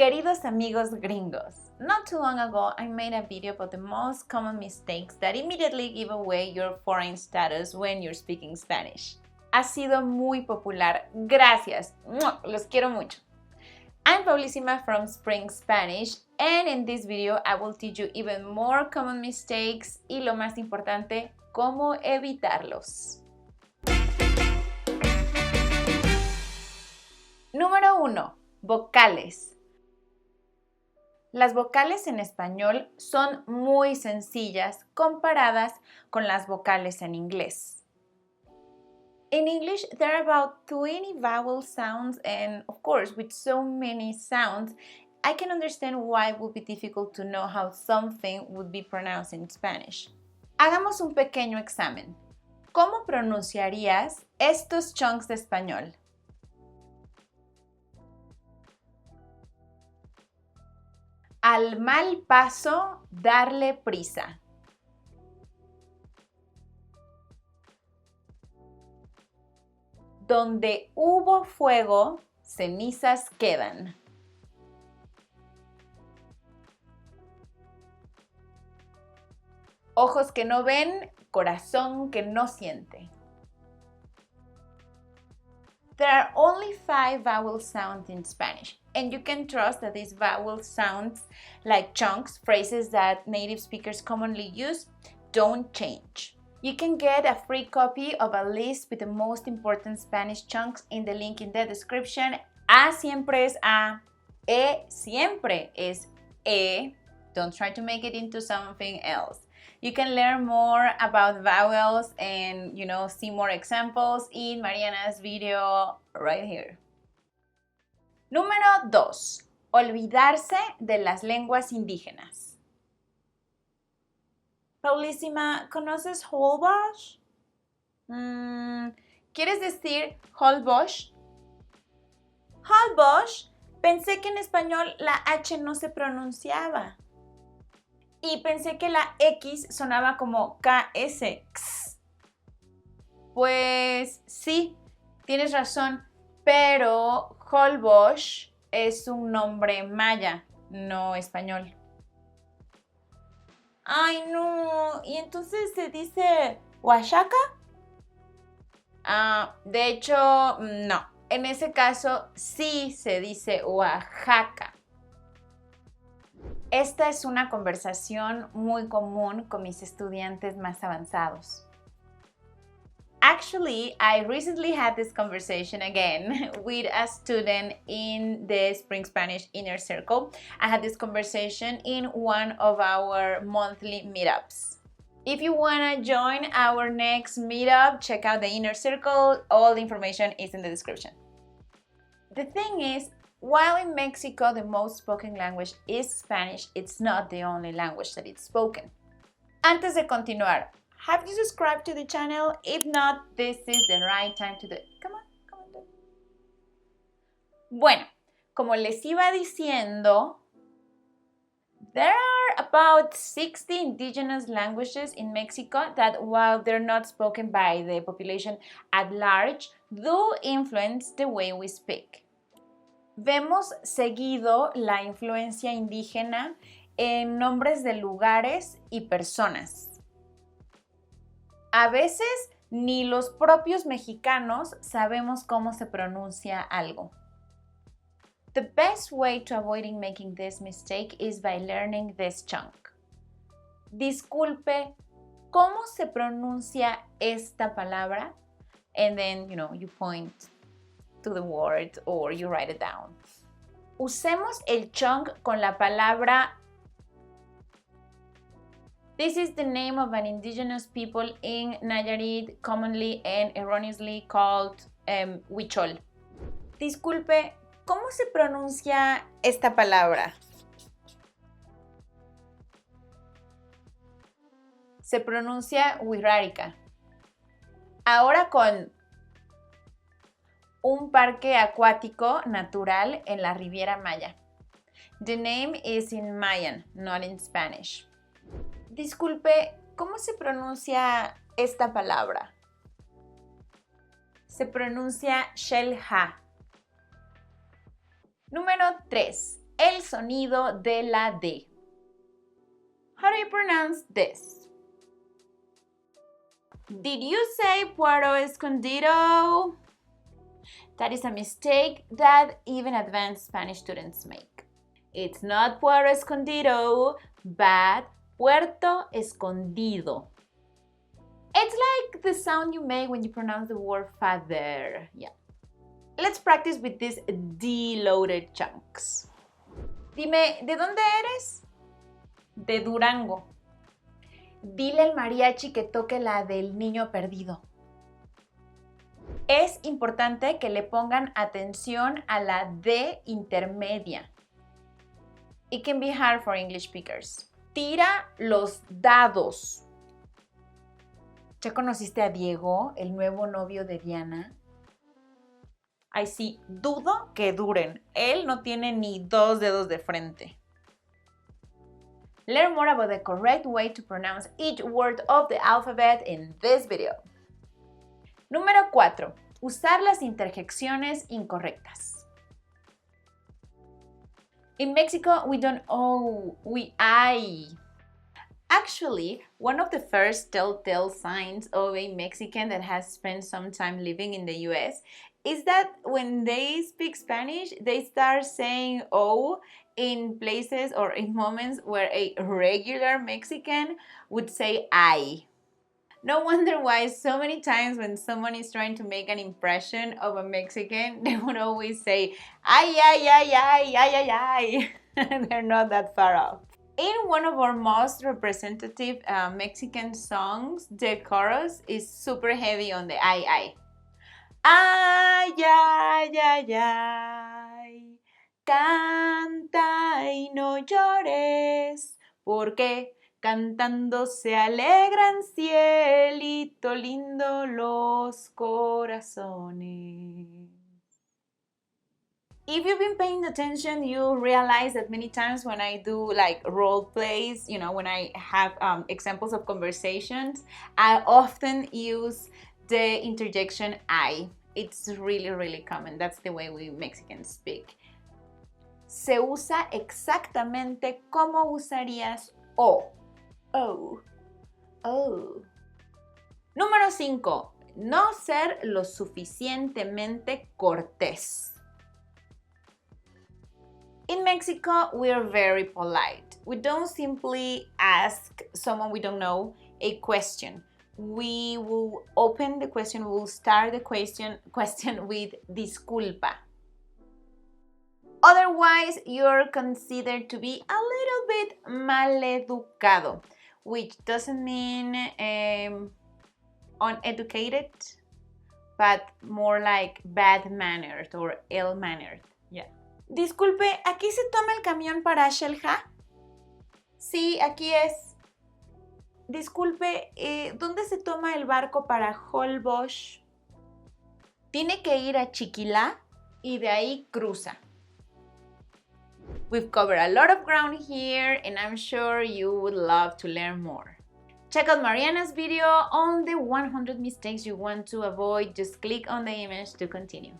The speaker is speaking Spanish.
Queridos amigos gringos, not too long ago I made a video about the most common mistakes that immediately give away your foreign status when you're speaking Spanish. Ha sido muy popular, gracias, los quiero mucho. I'm Paulísima from Spring Spanish, and in this video I will teach you even more common mistakes y lo más importante, cómo evitarlos. Número 1. Vocales. Las vocales en español son muy sencillas comparadas con las vocales en inglés. In English, there are about 20 vowel sounds, and of course, with so many sounds, I can understand why it would be difficult to know how something would be pronounced in Spanish. Hagamos un pequeño examen. ¿Cómo pronunciarías estos chunks de español? Al mal paso, darle prisa. Donde hubo fuego, cenizas quedan. Ojos que no ven, corazón que no siente. There are only 5 vowel sounds in Spanish, and you can trust that these vowel sounds, like chunks, phrases that native speakers commonly use, don't change. You can get a free copy of a list with the most important Spanish chunks in the link in the description. A siempre es A, E siempre es E. Don't try to make it into something else. You can learn more about vowels and, see more examples in Mariana's video right here. Número 2. Olvidarse de las lenguas indígenas. Paulísima, ¿conoces Holbox? ¿Quieres decir Holbox? Holbox, pensé que en español la H no se pronunciaba. Y pensé que la X sonaba como KS. Pues sí, tienes razón, pero Holbox es un nombre maya, no español. Ay, no, ¿y entonces se dice Oaxaca? De hecho, no. En ese caso sí se dice Oaxaca. Esta es una conversación muy común con mis estudiantes más avanzados. Actually, I recently had this conversation again with a student in the Spring Spanish Inner Circle. I had this conversation in one of our monthly meetups. If you want to join our next meetup, check out the Inner Circle. All the information is in the description. The thing is, while in Mexico the most spoken language is Spanish, it's not the only language that it's spoken. Antes de continuar, have you subscribed to the channel? If not, this is the right time to do it. Come on, do it. Bueno, como les iba diciendo, there are about 60 indigenous languages in Mexico that, while they're not spoken by the population at large, do influence the way we speak. Vemos seguido la influencia indígena en nombres de lugares y personas. A veces ni los propios mexicanos sabemos cómo se pronuncia algo. The best way to avoiding making this mistake is by learning this chunk. Disculpe, ¿cómo se pronuncia esta palabra? And then, you point to the word or you write it down. Usemos el chunk con la palabra. This is the name of an indigenous people in Nayarit, commonly and erroneously called Huichol. Disculpe, ¿cómo se pronuncia esta palabra? Se pronuncia Wixárika. Ahora con un parque acuático natural en la Riviera Maya. The name is in Mayan, not in Spanish. Disculpe, ¿cómo se pronuncia esta palabra? Se pronuncia Xel-Ha. Número 3. el sonido de la D. How do you pronounce this? Did you say puerto escondido? That is a mistake that even advanced Spanish students make. It's not puerto escondido, but puerto escondido. It's like the sound you make when you pronounce the word father. Yeah. Let's practice with these D-loaded chunks. Dime, ¿de dónde eres? De Durango. Dile al mariachi que toque la del niño perdido. Es importante que le pongan atención a la D intermedia. It can be hard for English speakers. Tira los dados. ¿Ya conociste a Diego, el nuevo novio de Diana? Ay, sí, dudo que duren. Él no tiene ni 2 dedos de frente. Learn more about the correct way to pronounce each word of the alphabet in this video. Número 4. Usar las interjecciones incorrectas. In Mexico, we don't O, we I. Actually, one of the first telltale signs of a Mexican that has spent some time living in the US is that when they speak Spanish, they start saying O in places or in moments where a regular Mexican would say I. No wonder why so many times when someone is trying to make an impression of a Mexican, they would always say, ay, ay, ay, ay, ay, ay, ay. They're not that far off. In one of our most representative Mexican songs, the chorus is super heavy on the ay, ay. Ay, ay, ay, ay, canta y no llores, porque cantando se alegran cielito lindo los corazones. If you've been paying attention, you realize that many times when I do like role plays, when I have examples of conversations, I often use the interjection I. It's really, really common. That's the way we Mexicans speak. Se usa exactamente como usarías O. Oh. Oh. Número 5. No ser lo suficientemente cortés. In Mexico, we are very polite. We don't simply ask someone we don't know a question. We will open the question, we will start the question with disculpa. Otherwise, you're considered to be a little bit maleducado, which doesn't mean uneducated, but more like bad-mannered or ill-mannered. Yeah. Disculpe, ¿aquí se toma el camión para Xel-Há? Sí, aquí es. Disculpe, ¿dónde se toma el barco para Holbox? Tiene que ir a Chiquilá y de ahí cruza. We've covered a lot of ground here and I'm sure you would love to learn more. Check out Mariana's video on the 100 mistakes you want to avoid. Just click on the image to continue.